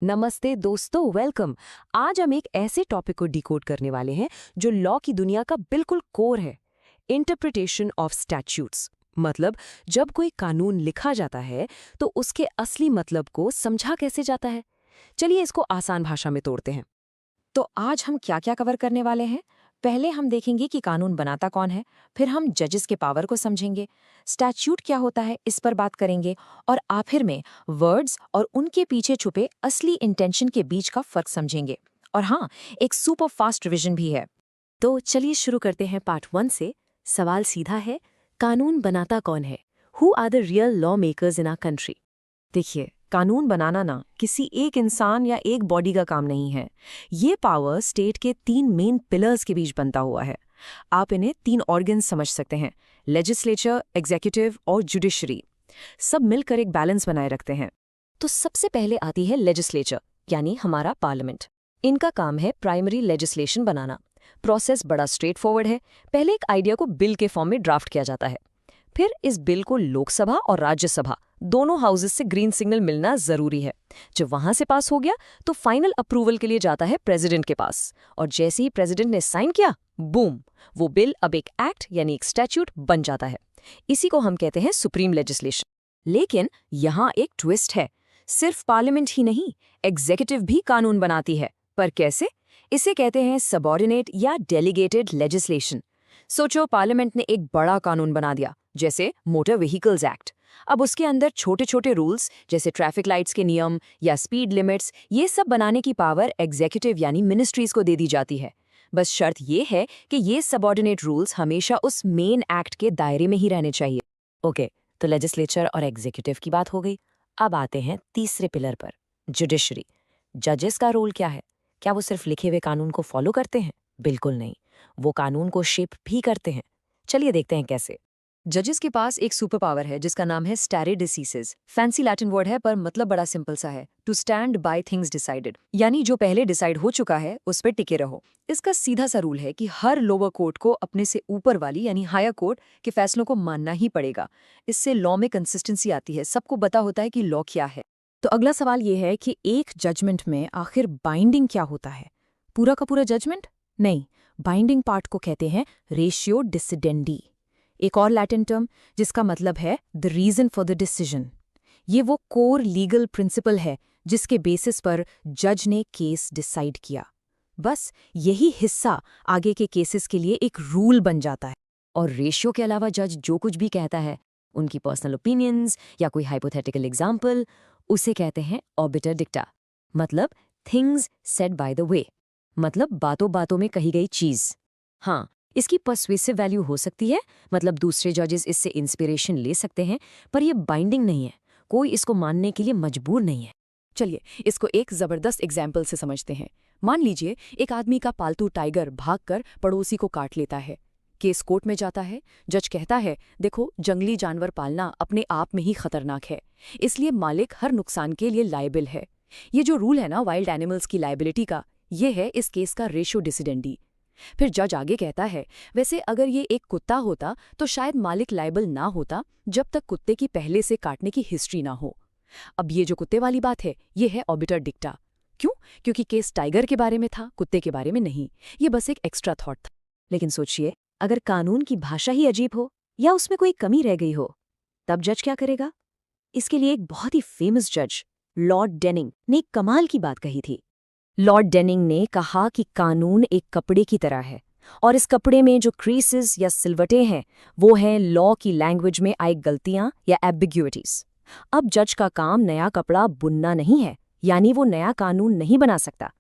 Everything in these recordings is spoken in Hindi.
नमस्ते दोस्तों, वेलकम। आज हम एक ऐसे टॉपिक को डिकोड करने वाले हैं जो लॉ की दुनिया का बिल्कुल कोर है। Interpretation of statutes. मतलब जब कोई कानून लिखा जाता है तो उसके असली मतलब को समझा कैसे जाता है। चलिए इसको आसान भाषा में तोड़ते हैं। तो आज हम क्या क्या कवर करने वाले हैं? पहले हम देखेंगे कि कानून बनाता कौन है, फिर हम जजेस के पावर को समझेंगे, स्टैट्यूट क्या होता है इस पर बात करेंगे, और आखिर में वर्ड्स और उनके पीछे छुपे असली इंटेंशन के बीच का फर्क समझेंगे। और हाँ, एक सुपर फास्ट रिवीजन भी है। तो चलिए शुरू करते हैं पार्ट 1 से। सवाल सीधा है, कानून बनाता कौन है? Who are the real law makers in our country? देखिए, कानून बनाना ना किसी एक इंसान या एक बॉडी का काम नहीं है। ये पावर स्टेट के 3 मेन पिलर्स के बीच बनता हुआ है। आप इन्हें 3 ऑर्गन्स समझ सकते हैं: लेजिस्लेचर, एग्जीक्यूटिव और जुडिशरी। सब मिलकर एक बैलेंस बनाए रखते हैं। तो सबसे पहले आती है लेजिस्लेचर, यानी हमारा पार्लियामेंट। इनका काम है प्राइमरी लेजिस्लेशन बनाना। प्रोसेस बड़ा स्ट्रेट फॉरवर्ड है। पहले एक आइडिया को बिल के फॉर्म में ड्राफ्ट किया जाता है। फिर इस बिल को लोकसभा और राज्यसभा दोनों हाउसेस से ग्रीन सिग्नल मिलना जरूरी है। जब वहां से पास हो गया तो फाइनल अप्रूवल के लिए जाता है प्रेसिडेंट के पास। और जैसे ही प्रेसिडेंट ने साइन किया, बूम, वो बिल अब एक एक्ट यानी एक स्टैट्यूट बन जाता है। इसी को हम कहते हैं सुप्रीम लेजिस्लेशन। लेकिन यहाँ एक ट्विस्ट है। सिर्फ पार्लियामेंट ही नहीं, एग्जीक्यूटिव भी कानून बनाती है। पर कैसे? इसे कहते हैं सबऑर्डिनेट या डेलीगेटेड लेजिस्लेशन। सोचो, पार्लियामेंट ने एक बड़ा कानून बना दिया, जैसे मोटर व्हीकल्स एक्ट। अब उसके अंदर छोटे छोटे रूल्स जैसे ट्रैफिक लाइट्स के नियम या स्पीड लिमिट्स, ये सब बनाने की पावर एग्जीक्यूटिव यानी मिनिस्ट्रीज को दे दी जाती है। बस शर्त ये है कि ये सबऑर्डिनेट रूल्स हमेशा उस मेन एक्ट के दायरे में ही रहने चाहिए। ओके, तो लेजिस्लेचर और एग्जीक्यूटिव की बात हो गई। अब आते हैं तीसरे पिलर पर, जुडिशरी। जजेस का रोल क्या है? क्या वो सिर्फ लिखे हुए कानून को फॉलो करते हैं? बिल्कुल नहीं, वो कानून को शेप भी करते हैं। चलिए देखते हैं कैसे। जजेस के पास एक सुपर पावर है जिसका नाम है stare decisis. Fancy Latin word है पर मतलब बड़ा सिंपल सा है, to stand by things decided, यानी जो पहले डिसाइड हो चुका है उस पर टिके रहो। इसका सीधा सा रूल है कि हर लोअर कोर्ट को अपने से ऊपर वाली यानी हायर कोर्ट के फैसलों को मानना ही पड़ेगा। इससे लॉ में कंसिस्टेंसी आती है, सबको पता होता है कि लॉ क्या है। तो अगला सवाल ये है कि एक जजमेंट में आखिर बाइंडिंग क्या होता है? पूरा का पूरा जजमेंट? नहीं, बाइंडिंग पार्ट को कहते हैं रेशियो डिसिडेंडी, एक और लैटिन टर्म जिसका मतलब है the reason for the decision. ये वो कोर लीगल प्रिंसिपल है जिसके बेसिस पर जज ने केस डिसाइड किया। बस यही हिस्सा आगे के केसेस के लिए एक रूल बन जाता है। और रेशियो के अलावा जज जो कुछ भी कहता है, उनकी पर्सनल ओपिनियंस या कोई हाइपोथेटिकल एग्जाम्पल, उसे कहते हैं ऑबिटर डिक्टा। मतलब things said by the way, मतलब बातों बातों में कही गई चीज। हाँ, इसकी पर्सुएसिव वैल्यू हो सकती है, मतलब दूसरे जजेस इससे इंस्पिरेशन ले सकते हैं, पर यह बाइंडिंग नहीं है। कोई इसको मानने के लिए मजबूर नहीं है। चलिए इसको एक जबरदस्त एग्जाम्पल से समझते हैं। मान लीजिए एक आदमी का पालतू टाइगर भागकर पड़ोसी को काट लेता है। केस कोर्ट में जाता है। जज कहता है, देखो, जंगली जानवर पालना अपने आप में ही खतरनाक है, इसलिए मालिक हर नुकसान के लिए लायबिल है। ये जो रूल है ना वाइल्ड एनिमल्स की लायबिलिटी का, ये है इस केस का रेशियो डिसिडेंडी। फिर जज आगे कहता है, वैसे अगर ये एक कुत्ता होता तो शायद मालिक लायबल ना होता जब तक कुत्ते की पहले से काटने की हिस्ट्री ना हो। अब ये जो कुत्ते वाली बात है, ये है ऑबिटर डिक्टा। क्यों? क्योंकि केस टाइगर के बारे में था, कुत्ते के बारे में नहीं। ये बस एक एक्स्ट्रा थॉट था। लेकिन सोचिए, अगर कानून की भाषा ही अजीब हो या उसमें कोई कमी रह गई हो, तब जज क्या करेगा? इसके लिए एक बहुत ही फेमस जज लॉर्ड डेनिंग ने एक कमाल की बात कही थी। लॉर्ड डेनिंग ने कहा कि कानून एक कपड़े की तरह है, और इस कपड़े में जो क्रीसेस या सिलवटें हैं, वो हैं लॉ की लैंग्वेज में आई गलतियां या एम्बिग्युइटीज। अब जज का काम नया कपड़ा बुनना नहीं है, यानी वो नया कानून नहीं बना सकता,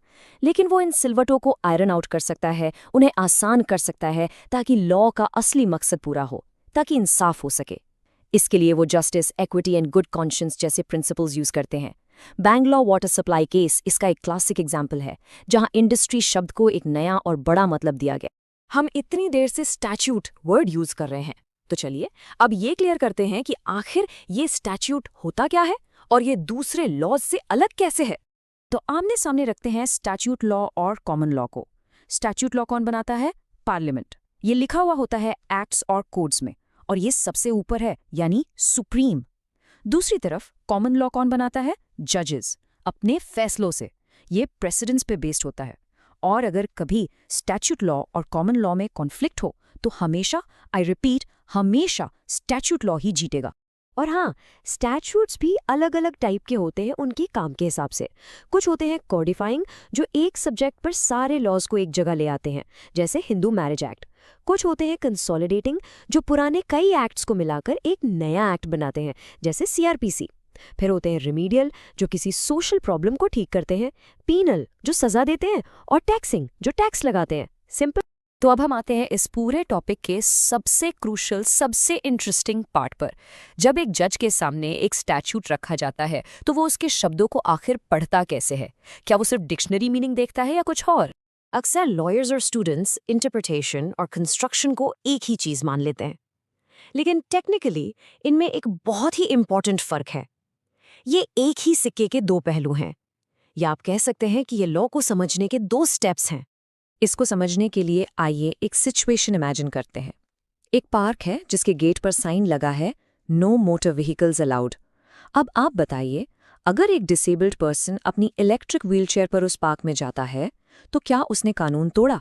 लेकिन वो इन सिलवटों को आयरन आउट कर सकता है, उन्हें आसान कर सकता है, ताकि लॉ का असली मकसद पूरा हो, ताकि इंसाफ हो सके। इसके लिए वो justice, equity and good conscience जैसे प्रिंसिपल्स यूज करते हैं। बैंगलोर वाटर सप्लाई केस इसका एक क्लासिक एग्जाम्पल है, जहां इंडस्ट्री शब्द को एक नया और बड़ा मतलब दिया गया। हम इतनी देर से स्टैच्यूट वर्ड यूज कर रहे हैं, तो चलिए अब ये क्लियर करते हैं कि आखिर ये स्टैच्यूट होता क्या है और ये दूसरे लॉज से अलग कैसे है। तो आमने सामने रखते हैं स्टैच्यूट लॉ और कॉमन लॉ को। स्टैच्यूट लॉ कौन बनाता है? पार्लियामेंट। ये लिखा हुआ होता है एक्ट्स और कोड्स में, और ये सबसे ऊपर है, यानी सुप्रीम। दूसरी तरफ कॉमन लॉ कौन बनाता है? जजेस। अपने फैसलों से। ये प्रेसिडेंस पे बेस्ड होता है। और अगर कभी स्टैट्यूट लॉ और कॉमन लॉ में कॉन्फ्लिक्ट हो तो हमेशा, आई रिपीट, हमेशा स्टैट्यूट लॉ ही जीतेगा। और हाँ, स्टैट्यूट्स भी अलग अलग टाइप के होते हैं उनके काम के हिसाब से। कुछ होते हैं कॉडिफाइंग, जो एक सब्जेक्ट पर सारे लॉज को एक जगह ले आते हैं, जैसे हिंदू मैरिज एक्ट। कुछ होते हैं कंसोलिडेटिंग, जो पुराने कई एक्ट्स को मिलाकर एक नया एक्ट बनाते हैं, जैसे सीआरपीसी। फिर होते हैं रिमीडियल, जो किसी सोशल प्रॉब्लम को ठीक करते हैं। पीनल, जो सजा देते हैं। और टैक्सिंग, जो टैक्स लगाते हैं। सिंपल। तो अब हम आते हैं इस पूरे टॉपिक के सबसे क्रूशल, सबसे इंटरेस्टिंग पार्ट पर। जब एक जज के सामने एक स्टैट्यूट रखा जाता है तो वो उसके शब्दों को आखिर पढ़ता कैसे है? क्या वो सिर्फ डिक्शनरी मीनिंग देखता है या कुछ और? अक्सर लॉयर्स और स्टूडेंट्स इंटरप्रिटेशन और कंस्ट्रक्शन को एक ही चीज मान लेते हैं, लेकिन टेक्निकली इनमें एक बहुत ही इंपॉर्टेंट फर्क है। ये एक ही सिक्के के दो पहलू हैं, या आप कह सकते हैं कि ये लॉ को समझने के दो स्टेप्स हैं। इसको समझने के लिए आइए एक सिचुएशन इमेजिन करते हैं। एक पार्क है जिसके गेट पर साइन लगा है, नो मोटर व्हीकल्स अलाउड। अब आप बताइए, अगर एक डिसेबल्ड पर्सन अपनी इलेक्ट्रिक व्हीलचेयर पर उस पार्क में जाता है तो क्या उसने कानून तोड़ा?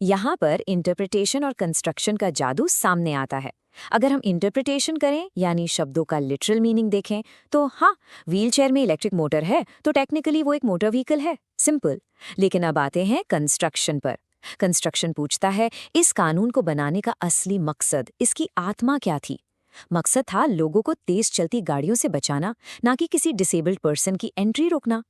यहाँ पर इंटरप्रिटेशन और कंस्ट्रक्शन का जादू सामने आता है। अगर हम इंटरप्रिटेशन करें, यानी शब्दों का लिटरल मीनिंग देखें, तो हाँ, व्हीलचेयर में इलेक्ट्रिक मोटर है तो टेक्निकली वो एक मोटर व्हीकल है, सिंपल। लेकिन अब आते हैं कंस्ट्रक्शन पर। कंस्ट्रक्शन पूछता है, इस कानून को बनाने का असली मकसद, इसकी आत्मा क्या थी? मकसद था लोगों को तेज चलती गाड़ियों से बचाना, ना कि किसी डिसेबल्ड पर्सन की एंट्री रोकना।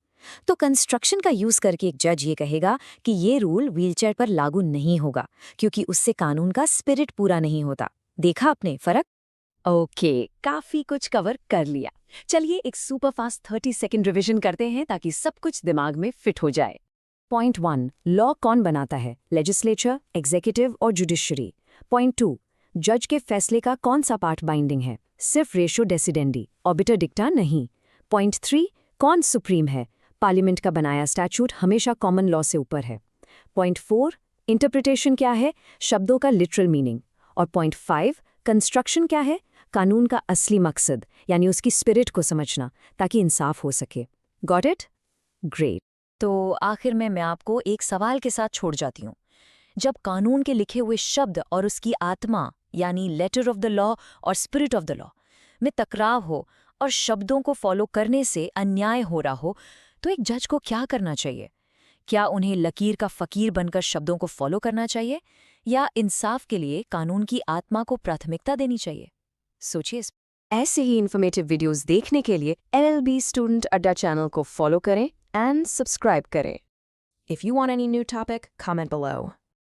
तो कंस्ट्रक्शन का यूज करके एक जज ये कहेगा कि ये रूल व्हीलचेयर पर लागू नहीं होगा, क्योंकि उससे कानून का स्पिरिट पूरा नहीं होता। देखा आपने फर्क? ओके, काफी कुछ कवर कर लिया। चलिए एक सुपरफास्ट 30 सेकंड रिवीजन करते हैं ताकि सब कुछ दिमाग में फिट हो जाए। पॉइंट 1, लॉ कौन बनाता है? लेजिस्लेचर, एग्जीक्यूटिव और जुडिशरी। पॉइंट 2, जज के फैसले का कौन सा पार्ट बाइंडिंग है? सिर्फ रेशो डेसिडेंडी, ऑबिटर डिक्टा नहीं। पॉइंट 3, कौन सुप्रीम है? पार्लियामेंट का बनाया स्टैट्यूट हमेशा कॉमन लॉ से ऊपर है। पॉइंट 4, इंटरप्रिटेशन क्या है? शब्दों का लिटरल मीनिंग। और पॉइंट 5, कंस्ट्रक्शन क्या है? कानून का असली मकसद, यानी उसकी स्पिरिट को समझना ताकि इंसाफ हो सके। Got it? ग्रेट। तो आखिर में मैं आपको एक सवाल के साथ छोड़ जाती हूँ। जब कानून के लिखे हुए शब्द और उसकी आत्मा, यानी लेटर ऑफ द लॉ और स्पिरिट ऑफ द लॉ में टकराव हो और शब्दों को फॉलो करने से अन्याय हो रहा हो, तो एक जज को क्या करना चाहिए? क्या उन्हें लकीर का फकीर बनकर शब्दों को फॉलो करना चाहिए, या इंसाफ के लिए कानून की आत्मा को प्राथमिकता देनी चाहिए? सोचिए। ऐसे ही इन्फॉर्मेटिव वीडियोस देखने के लिए LLB स्टूडेंट अड्डा चैनल को फॉलो करें एंड सब्सक्राइब करें। If you want any new topic, comment below.